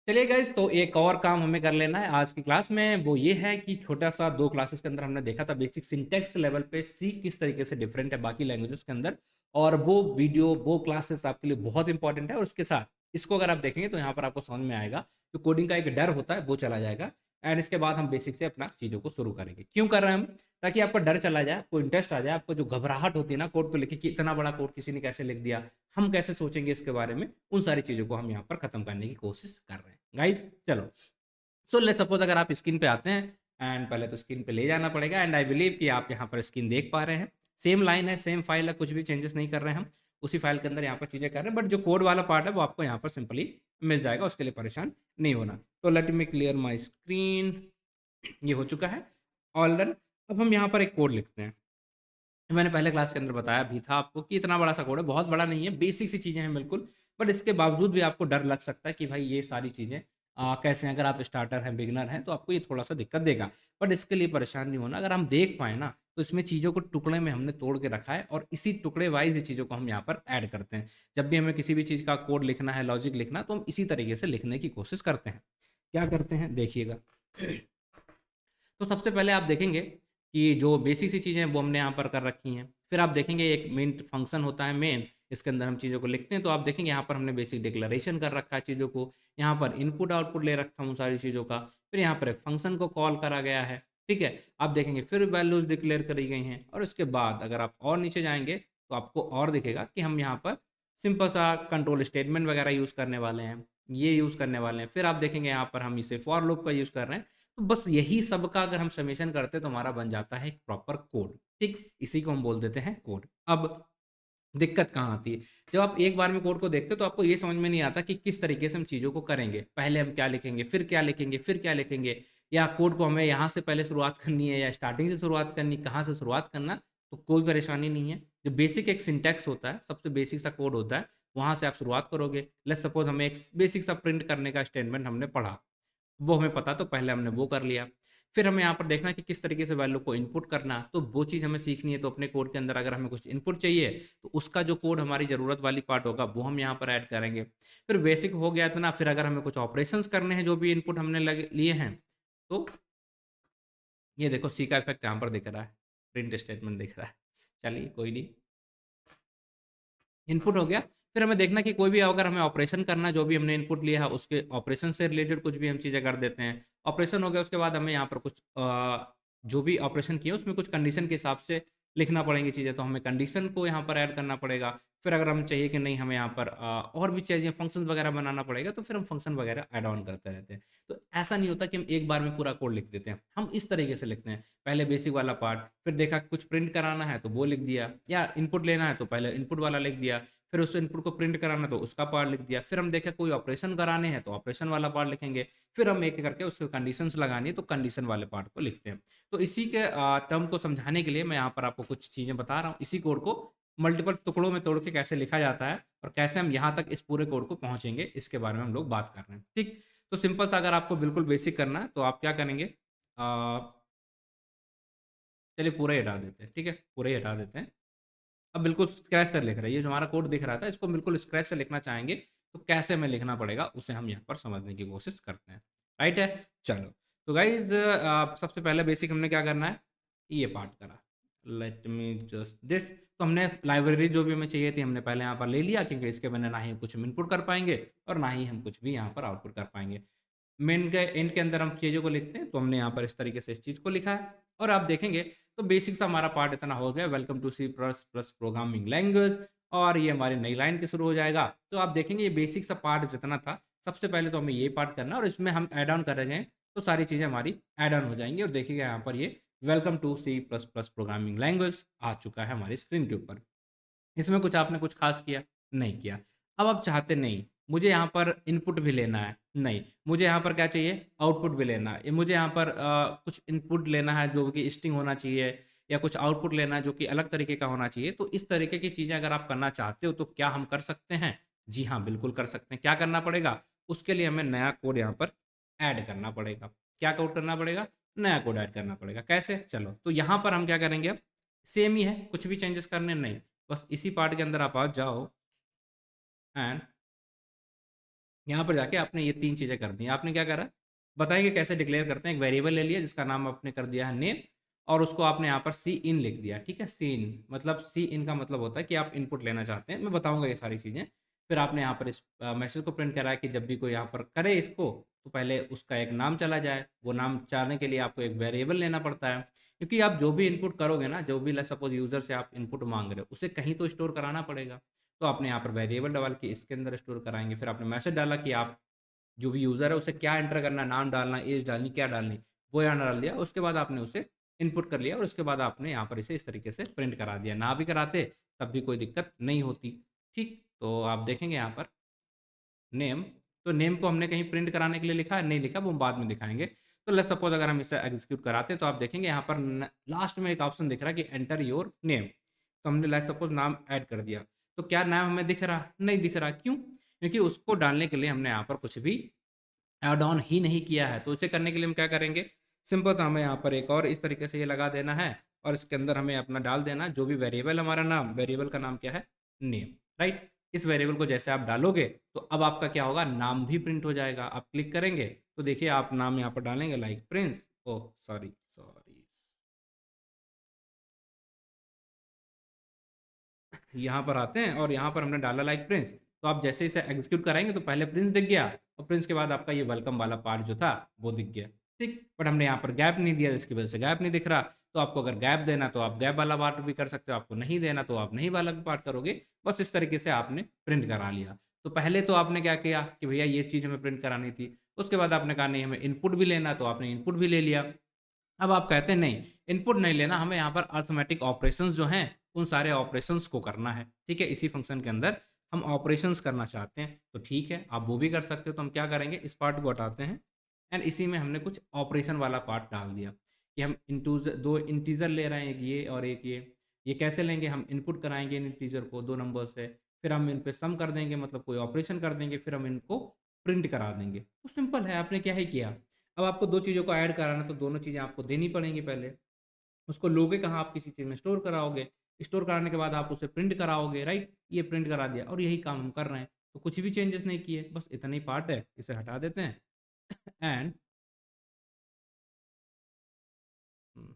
चलिए गाइस, तो एक और काम हमें कर लेना है आज की क्लास में। वो ये है कि छोटा सा 2 क्लासेस के अंदर हमने देखा था बेसिक सिंटैक्स लेवल पे सी किस तरीके से डिफरेंट है बाकी लैंग्वेजेस के अंदर। और वो क्लासेस आपके लिए बहुत इंपॉर्टेंट है। और उसके साथ इसको अगर आप देखेंगे तो यहाँ पर आपको समझ में आएगा कि कोडिंग का एक डर होता है वो चला जाएगा। एंड इसके बाद हम बेसिक से अपना चीज़ों को शुरू करेंगे। क्यों कर रहे हैं हम? ताकि आपका डर चला जाए, आपको इंटरेस्ट आ जाए, आपको जो घबराहट होती है ना कोड को लेके कि इतना बड़ा कोड किसी ने कैसे लिख दिया, हम कैसे सोचेंगे इसके बारे में, उन सारी चीज़ों को हम यहाँ पर खत्म करने की कोशिश कर रहे हैं गाइज। चलो, सो लेट्स सपोज अगर आप स्क्रीन पे आते हैं एंड पहले तो स्क्रीन पे ले जाना पड़ेगा। एंड आई बिलीव कि आप यहाँ पर स्क्रीन देख पा रहे हैं। सेम लाइन है, सेम फाइल है, कुछ भी चेंजेस नहीं कर रहे हैं हम। उसी फाइल के अंदर यहाँ पर चीज़ें कर रहे हैं, बट जो कोड वाला पार्ट है वो आपको यहाँ पर सिंपली मिल जाएगा, उसके लिए परेशान नहीं होना। तो let me clear my screen. ये हो चुका है, ऑल डन। अब हम यहाँ पर एक कोड लिखते हैं। मैंने पहले क्लास के अंदर बताया भी था आपको कि इतना बड़ा सा कोड है, बहुत बड़ा नहीं है, बेसिक सी चीज़ें हैं बिल्कुल। बट इसके बावजूद भी आपको डर लग सकता है कि भाई ये सारी चीज़ें कैसे हैं। अगर आप स्टार्टर हैं, बिगिनर हैं, तो आपको ये थोड़ा-सा दिक्कत देगा। बट इसके लिए परेशान नहीं होना। अगर हम देख पाएँ ना, तो इसमें चीज़ों को टुकड़े में हमने तोड़ के रखा है और इसी टुकड़े वाइज़ ये चीज़ों को हम यहाँ पर ऐड करते हैं। जब भी हमें किसी भी चीज़ का कोड लिखना है, लॉजिक लिखना है, तो हम इसी तरीके से लिखने की कोशिश करते हैं। क्या करते हैं देखिएगा। तो सबसे पहले आप देखेंगे कि जो बेसिक सी चीज़ें हैं वो हमने यहाँ पर कर रखी हैं। फिर आप देखेंगे एक मेन फंक्शन होता है मेन, इसके अंदर हम चीज़ों को लिखते हैं। तो आप देखेंगे यहाँ पर हमने बेसिक डिक्लेरेशन कर रखा है चीज़ों को, यहाँ पर इनपुट आउटपुट ले रखा हूँ सारी चीज़ों का। फिर यहाँ पर एक फंक्शन को कॉल करा गया है, ठीक है। आप देखेंगे फिर वैल्यूज़ डिक्लेयर करी गई हैं और उसके बाद अगर आप और नीचे जाएँगे तो आपको और दिखेगा कि हम यहाँ पर सिंपल सा कंट्रोल स्टेटमेंट वगैरह यूज़ करने वाले हैं, ये यूज़ करने वाले हैं। फिर आप देखेंगे यहाँ पर हम इसे फॉर लूप का यूज़ कर रहे हैं। तो बस यही सब का अगर हम समेशन करते हैं तो हमारा बन जाता है एक प्रॉपर कोड, ठीक? इसी को हम बोल देते हैं कोड। अब दिक्कत कहाँ आती है? जब आप एक बार में कोड को देखते हो तो आपको ये समझ में नहीं आता कि किस तरीके से हम चीज़ों को करेंगे। पहले हम क्या लिखेंगे, फिर क्या लिखेंगे, फिर क्या लिखेंगे, या कोड को हमें यहाँ से पहले शुरुआत करनी है या स्टार्टिंग से शुरुआत करनी, कहाँ से शुरुआत करना, तो कोई परेशानी नहीं है। जो बेसिक एक सिंटैक्स होता है, सबसे बेसिक सा कोड होता है, वहाँ से आप शुरुआत करोगे। लेट्स सपोज़ हमें एक बेसिक सा प्रिंट करने का स्टेटमेंट हमने पढ़ा। वो हमें पता तो पहले हमने वो कर लिया। फिर हमें यहाँ पर देखना है कि किस तरीके से वैल्यू को इनपुट करना, तो वो चीज़ हमें सीखनी है। तो अपने कोड के अंदर अगर हमें कुछ इनपुट चाहिए, तो उसका जो कोड हमारी ज़रूरत वाली पार्ट होगा, वो हम यहाँ पर ऐड करेंगे। फिर बेसिक हो गया इतना, फिर अगर हमें कुछ ऑपरेशंस करने हैं, जो भी इनपुट हमने लग लिए हैं, तो ये देखो सी का इफ़ेक्ट यहाँ पर दिख रहा है, प्रिंट स्टेटमेंट दिख रहा है। चलिए कोई नहीं। इनपुट हो गया। फिर हमें देखना कि कोई भी अगर हमें ऑपरेशन करना है, जो भी हमने इनपुट लिया है उसके ऑपरेशन से रिलेटेड कुछ भी हम चीज़ें कर देते हैं। ऑपरेशन हो गया उसके बाद हमें यहाँ पर कुछ जो भी ऑपरेशन किए उसमें कुछ कंडीशन के हिसाब से लिखना पड़ेंगी चीज़ें, तो हमें कंडीशन को यहाँ पर ऐड करना पड़ेगा। फिर अगर हमें चाहिए कि नहीं हमें यहाँ पर और भी चीज़ें फंक्शंस वगैरह बनाना पड़ेगा, तो फिर हम फंक्शन वगैरह ऐड ऑन करते रहते हैं। तो ऐसा नहीं होता कि हम एक बार में पूरा कोड लिख देते हैं, हम इस तरीके से लिखते हैं। पहले बेसिक वाला पार्ट, फिर देखा कुछ प्रिंट कराना है तो वो लिख दिया, या इनपुट लेना है तो पहले इनपुट वाला लिख दिया, फिर उस इनपुट को प्रिंट कराना है तो उसका पार्ट लिख दिया। फिर हम देखें कोई ऑपरेशन कराने हैं तो ऑपरेशन वाला पार्ट लिखेंगे। फिर हम एक-एक करके उसको कंडीशंस लगानी है तो कंडीशन वाले पार्ट को लिखते हैं। तो इसी के टर्म को समझाने के लिए मैं यहाँ पर आपको कुछ चीज़ें बता रहा हूँ। इसी कोड को मल्टीपल टुकड़ों में तोड़ के कैसे लिखा जाता है और कैसे हम यहाँ तक इस पूरे कोड को पहुँचेंगे, इसके बारे में हम लोग बात कर रहे हैं। ठीक? तो सिंपल सा अगर आपको बिल्कुल बेसिक करना है तो आप क्या करेंगे, चलिए पूरा ही हटा देते हैं, ठीक है? पूरा ही हटा देते हैं। अब बिल्कुल स्क्रैच से लिख रहे हैं। ये जो हमारा कोड दिख रहा था, इसको बिल्कुल स्क्रैच से लिखना चाहेंगे, तो कैसे हमें लिखना पड़ेगा, उसे हम यहाँ पर समझने की कोशिश करते हैं। राइट है? चलो, तो गाइज़ सबसे पहले बेसिक हमने क्या करना है, ये पार्ट करा। Let me just this. तो हमने लाइब्रेरी जो भी हमें चाहिए थी, हमने पहले यहाँ पर ले लिया, क्योंकि इसके बिना ना ही कुछ हम इनपुट कर पाएँगे और ना ही हम कुछ भी यहाँ पर आउटपुट कर पाएँगे। मेन के एंड के अंदर हम चीज़ों को लिखते हैं, तो हमने यहाँ पर इस तरीके से इस चीज़ को लिखा है। और आप देखेंगे तो बेसिक सा हमारा पार्ट इतना हो गया, welcome to C plus plus programming language. और ये हमारी नई लाइन के शुरू हो जाएगा। तो आप देखेंगे ये बेसिक सा पार्ट जितना था, सबसे पहले तो हमें ये पार्ट करना है और इसमें हम ऐड ऑन करेंगे, तो सारी चीज़ें हमारी ऐड ऑन हो जाएँगी। और देखिएगा यहाँ पर ये welcome to C plus plus programming language आ चुका है हमारी स्क्रीन के ऊपर। इसमें कुछ आपने कुछ ख़ास किया? नहीं किया। अब आप चाहते नहीं, मुझे यहाँ पर इनपुट भी लेना है, नहीं, मुझे यहाँ पर क्या चाहिए? आउटपुट भी लेना है। मुझे यहाँ पर कुछ इनपुट लेना है जो कि स्ट्रिंग होना चाहिए, या कुछ आउटपुट लेना है जो कि अलग तरीके का होना चाहिए। तो इस तरीके की चीज़ें अगर आप करना चाहते हो तो क्या हम कर सकते हैं? जी हाँ, बिल्कुल कर सकते हैं। क्या करना पड़ेगा? उसके लिए हमें नया कोड यहाँ पर ऐड करना पड़ेगा। क्या कोड करना पड़ेगा? नया कोड ऐड करना पड़ेगा। कैसे? चलो, तो यहाँ पर हम क्या करेंगे अब? सेम ही है, कुछ भी चेंजेस करने नहीं। बस इसी पार्ट के अंदर आप आ जाओ एंड यहाँ पर जाके आपने ये 3 चीज़ें कर दी। आपने क्या करा, बताएँगे कैसे डिक्लेयर करते हैं। एक वेरिएबल ले लिया जिसका नाम आपने कर दिया है नेम, और उसको आपने यहाँ पर सी इन लिख दिया, ठीक है? सी इन मतलब सी इन का मतलब होता है कि आप इनपुट लेना चाहते हैं। मैं बताऊँगा ये सारी चीज़ें। फिर आपने यहाँ पर इस मैसेज को प्रिंट करा है कि जब भी कोई यहाँ पर करे इसको, तो पहले उसका एक नाम चला जाए। वो नाम चाहने के लिए आपको एक वेरिएबल लेना पड़ता है। क्योंकि आप जो भी इनपुट करोगे ना, जो भी सपोज़ यूज़र से आप इनपुट माँग रहे हो, उसे कहीं तो स्टोर कराना पड़ेगा। तो आपने यहाँ पर वेरिएबल डाल के इसके अंदर स्टोर कराएँगे। फिर आपने मैसेज डाला कि आप जो भी यूज़र है उसे क्या एंटर करना है, नाम डालना, ऐज डालनी, क्या डालनी, वो यहाँ डाल दिया। उसके बाद आपने उसे इनपुट कर लिया और उसके बाद आपने यहाँ पर इसे इस तरीके से प्रिंट करा दिया। ना भी कराते तब भी कोई दिक्कत नहीं होती। ठीक, तो आप देखेंगे यहाँ पर नेम, तो नेम को हमने कहीं प्रिंट कराने के लिए लिखा है? नहीं लिखा, वो हम बाद में दिखाएँगे। तो लेट्स सपोज़ अगर हम इसे एग्ज़ीक्यूट कराते हैं तो आप देखेंगे यहाँ पर न लास्ट में एक ऑप्शन दिख रहा है कि एंटर योर नेम। तो हमने लेट्स सपोज़ नाम ऐड कर दिया। तो क्या नाम हमें दिख रहा? नहीं दिख रहा, क्यों? क्योंकि उसको डालने के लिए हमने यहाँ पर कुछ भी ऐड ऑन ही नहीं किया है। तो उसे करने के लिए हम क्या करेंगे? सिंपल सा हमें यहाँ पर एक और इस तरीके से ये लगा देना है और इसके अंदर हमें अपना डाल देना जो भी वेरिएबल हमारा नाम, वेरिएबल का नाम क्या है? Name, right? इस वेरिएबल को जैसे आप डालोगे तो अब आपका क्या होगा? नाम भी प्रिंट हो जाएगा। आप क्लिक करेंगे तो देखिए आप नाम यहाँ पर डालेंगे like Prince, oh! Sorry, sorry. यहाँ पर आते हैं और यहाँ पर हमने डाला लाइक प्रिंस, तो आप जैसे इसे एग्जीक्यूट कराएँगे तो पहले प्रिंस दिख गया और प्रिंस के बाद आपका ये वेलकम वाला पार्ट जो था वो दिख गया, ठीक? बट हमने यहाँ पर गैप नहीं दिया जिसकी वजह से गैप नहीं दिख रहा। तो आपको अगर गैप देना तो आप गैप वाला पार्ट भी कर सकते हो, आपको नहीं देना तो आप नहीं वाला भी पार्ट करोगे। बस इस तरीके से आपने प्रिंट करा लिया। तो पहले तो आपने क्या किया कि भैया ये चीज़ हमें प्रिंट करानी थी। उसके बाद आपने कहा नहीं हमें इनपुट भी लेना, तो आपने इनपुट भी ले लिया। अब आप कहते हैं नहीं, इनपुट नहीं लेना, हमें यहाँ पर अरिथमेटिक ऑपरेशंस जो हैं, उन सारे ऑपरेशंस को करना है, ठीक है? इसी फ़ंक्शन के अंदर हम ऑपरेशंस करना चाहते हैं, तो ठीक है, आप वो भी कर सकते हो। तो हम क्या करेंगे, इस पार्ट को हटाते हैं एंड इसी में हमने कुछ ऑपरेशन वाला पार्ट डाल दिया कि हम इंटूज़ 2 इंटीज़र ले रहे हैं, एक ये और एक ये। ये कैसे लेंगे, हम इनपुट कराएँगे इन इंटीज़र को 2 नंबर से, फिर हम इन पे सम कर देंगे मतलब कोई ऑपरेशन कर देंगे, फिर हम इनको प्रिंट करा देंगे। तो सिंपल है, आपने क्या ही किया। अब आपको 2 चीज़ों को ऐड कराना है तो दोनों चीज़ें आपको देनी पड़ेंगी पहले। उसको लोगे कहाँ, आप किसी चीज़ में स्टोर कराओगे। स्टोर कराने के बाद आप उसे प्रिंट कराओगे, राइट? ये प्रिंट करा दिया और यही काम हम कर रहे हैं। तो कुछ भी चेंजेस नहीं किए, बस इतना ही पार्ट है, इसे हटा देते हैं एंड हुँ,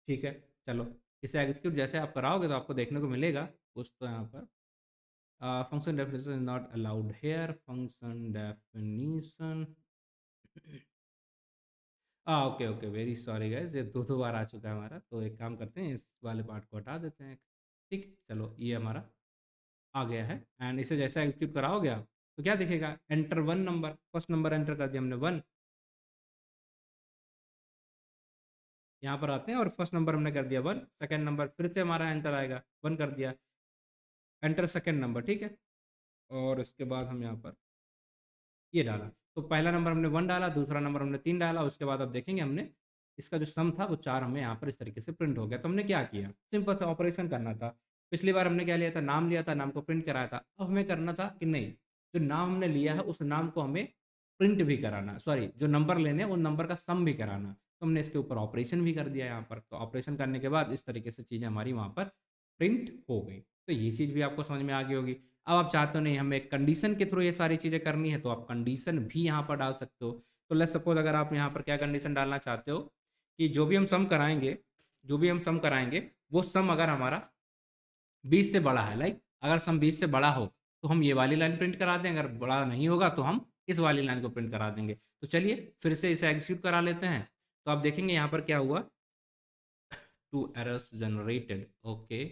ठीक है, चलो इसे एग्ज़ीक्यूट जैसे आप कराओगे तो आपको देखने को मिलेगा कुछ तो यहाँ पर function definition is not allowed here, function definition okay, okay, very sorry guys, ये 2-2 बार आ चुका है हमारा, तो एक काम करते हैं, इस वाले पार्ट को हटा देते हैं। ठीक, चलो ये हमारा आ गया है एंड इसे जैसा एग्ज़ीक्यूट कराओगे आप, तो क्या दिखेगा? Enter 1 number, first number enter कर दिया हमने 1, यहाँ पर आते हैं और फर्स्ट नंबर हमने कर दिया 1, सेकंड नंबर फिर से हमारा एंटर आएगा, 1 कर दिया, एंटर सेकंड नंबर, ठीक है? और उसके बाद हम यहाँ पर ये डाला। तो पहला नंबर हमने 1 डाला, दूसरा नंबर हमने 3 डाला, उसके बाद आप देखेंगे हमने इसका जो सम था वो 4 हमें यहाँ पर इस तरीके से प्रिंट हो गया। तो हमने क्या किया? सिंपल सा ऑपरेशन करना था। पिछली बार हमने क्या लिया था, नाम को प्रिंट कराया था। अब हमें करना था कि नहीं, जो नाम हमने लिया है उस नाम को हमें प्रिंट भी कराना, सॉरी जो नंबर लेने हैं उन नंबर का सम भी कराना। तो हमने इसके ऊपर ऑपरेशन भी कर दिया यहाँ पर। तो ऑपरेशन करने के बाद इस तरीके से चीज़ें हमारी वहाँ पर प्रिंट हो गई। तो ये चीज़ भी आपको समझ में आ गई होगी। अब आप चाहते हो नहीं हमें कंडीशन के थ्रू ये सारी चीज़ें करनी है तो आप कंडीशन भी यहाँ पर डाल सकते हो। तो लेट्स सपोज़ अगर आप यहाँ पर क्या कंडीशन डालना चाहते हो कि जो भी हम सम कराएँगे वो सम अगर हमारा 20 से बड़ा है, लाइक अगर सम 20 से बड़ा हो तो हम ये वाली लाइन प्रिंट करा दें, अगर बड़ा नहीं होगा तो हम इस वाली लाइन को प्रिंट करा देंगे। तो चलिए फिर से इसे एग्ज़ीक्यूट करा लेते हैं। तो आप देखेंगे यहाँ पर क्या हुआ, 2 एरर्स जनरेटेड, ओके।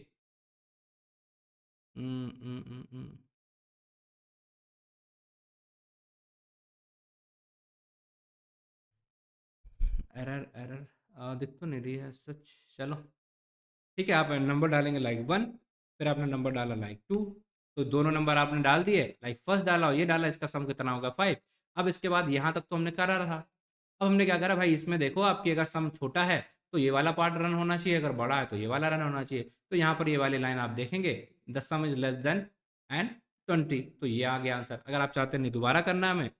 उम, उम, उम, उम, एरर एरर दिख तो नहीं रही है सच, चलो ठीक है, आप नंबर डालेंगे लाइक 1, फिर आपने नंबर डाला लाइक 2, तो दोनों नंबर आपने डाल दिए, लाइक फर्स्ट डाला और ये डाला, इसका सम कितना होगा 5। अब इसके बाद यहाँ तक तो हमने करा रहा। अब हमने क्या करा भाई, इसमें देखो आपकी अगर सम छोटा है तो ये वाला पार्ट रन होना चाहिए, अगर बड़ा है तो ये वाला रन होना चाहिए। तो यहाँ पर ये वाली लाइन आप देखेंगे, the some is less than and 20, तो ये आ गया आंसर। अगर आप चाहते नहीं दोबारा करना है हमें,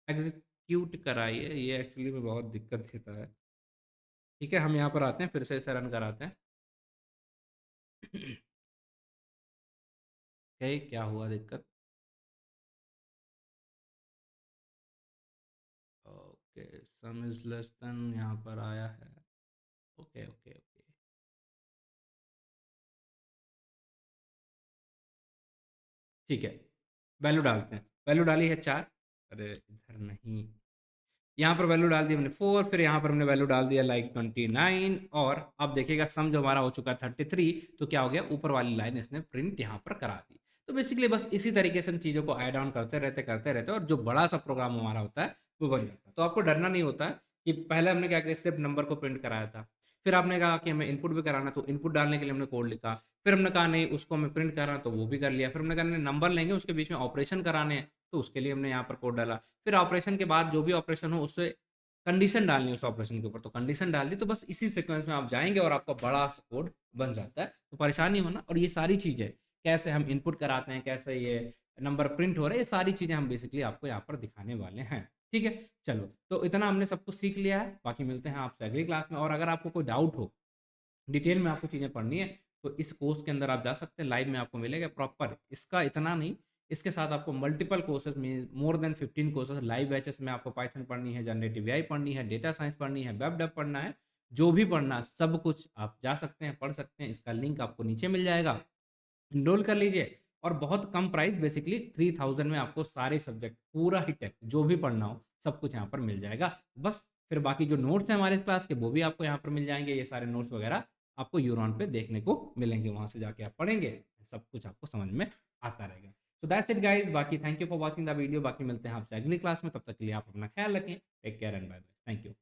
एग्जीक्यूट कराइए, ये एक्चुअली में बहुत दिक्कत देता है। ठीक है, हम यहाँ पर आते हैं, फिर से इसे रन कराते हैं। ओके, क्या हुआ दिक्कत? Okay, some is less than यहाँ पर आया है। ओके ओके ओके, ठीक है, वैल्यू डालते हैं। वैल्यू डाली है 4। अरे इधर नहीं, यहाँ पर वैल्यू डाल दी हमने 4, फिर यहाँ पर हमने वैल्यू डाल दिया लाइक 29, और अब देखिएगा सम जो हमारा हो चुका है 33, तो क्या हो गया, ऊपर वाली लाइन इसने प्रिंट यहाँ पर करा दी। तो बेसिकली बस इसी तरीके से हम चीज़ों को ऐड ऑन करते रहते और जो बड़ा सा प्रोग्राम हमारा होता है वो बन जाता है। तो आपको डरना नहीं होता है कि पहले हमने क्या किया, सिर्फ नंबर को प्रिंट कराया था, फिर आपने कहा कि हमें इनपुट भी कराना, तो इनपुट डालने के लिए हमने कोड लिखा, फिर हमने कहा नहीं उसको हमें प्रिंट कराना, तो वो भी कर लिया, फिर हमने कहा नहीं नंबर लेंगे उसके बीच में ऑपरेशन कराने हैं, तो उसके लिए हमने यहाँ पर कोड डाला, फिर ऑपरेशन के बाद जो भी ऑपरेशन हो उससे कंडीशन डालनी है उस ऑपरेशन के ऊपर, तो कंडीशन डाल दी, तो बस इसी सीक्वेंस में आप जाएंगे और आपका बड़ा सा कोड बन जाता है। तो परेशान नहीं होना, और ये सारी चीज़ें कैसे हम इनपुट कराते हैं, कैसे ये नंबर प्रिंट हो रहे हैं, ये सारी चीज़ें हम बेसिकली आपको यहाँ पर दिखाने वाले हैं। ठीक है, चलो तो इतना हमने सब कुछ सीख लिया है, बाकी मिलते हैं आपसे अगली क्लास में। और अगर आपको कोई डाउट हो, डिटेल में आपको चीज़ें पढ़नी है, तो इस कोर्स के अंदर आप जा सकते हैं, लाइव में आपको मिलेगा प्रॉपर। इसका इतना नहीं, इसके साथ आपको मल्टीपल कोर्सेज में more than 15 courses live batches में आपको पाइथन पढ़नी है, जनरेटिव एआई पढ़नी है, डेटा साइंस पढ़नी है, वेब डेव पढ़ना है, जो भी पढ़ना है सब कुछ आप जा सकते हैं, पढ़ सकते हैं। इसका लिंक आपको नीचे मिल जाएगा, इनरोल कर लीजिए। और बहुत कम प्राइस, बेसिकली 3000 में आपको सारे सब्जेक्ट पूरा ही टेक जो भी पढ़ना हो सब कुछ यहाँ पर मिल जाएगा। बस फिर बाकी जो नोट्स हैं हमारे क्लास के वो भी आपको यहाँ पर मिल जाएंगे, ये सारे नोट्स वगैरह आपको यूरॉन पे देखने को मिलेंगे, वहाँ से जाके आप पढ़ेंगे, सब कुछ आपको समझ में आता रहेगा। सो दैट्स इट गाइज, बाकी thank you for watching the video, बाकी मिलते हैं आपसे अगली क्लास में, तब तक के लिए आप अपना ख्याल रखें, take care and bye bye, thank you.